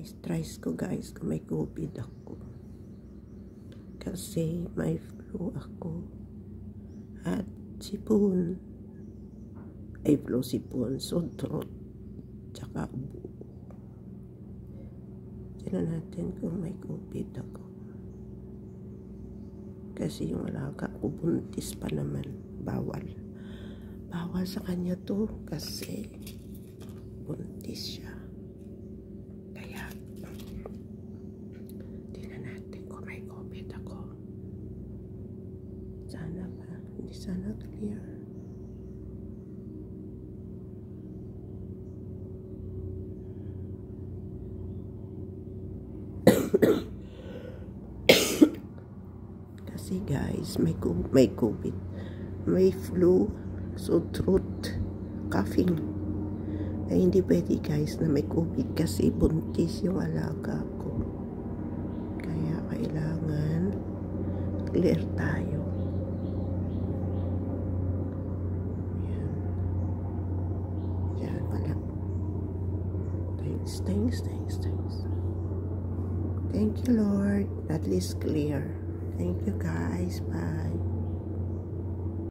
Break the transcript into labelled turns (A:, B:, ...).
A: Stress ko guys kung may COVID ako. Kasi may flu ako. At sipon. Ay flu, sipon, sore throat, tsaka ubo. Tignan natin kung may COVID ako. Kasi yung alaga ko buntis pa naman. Bawal. Bawal sa kanya to kasi buntis siya. Kaya tignan natin kung may COVID ako. Sana ba? Hindi sana clear. Kasi guys, may COVID, may flu, sore throat, coughing. Ay hindi pwede guys na may COVID kasi buntis yung alaga ko. Kaya kailangan clear tayo. Yan. Yan pala. Thanks. Thank you Lord. At least clear. Thank you guys. Bye.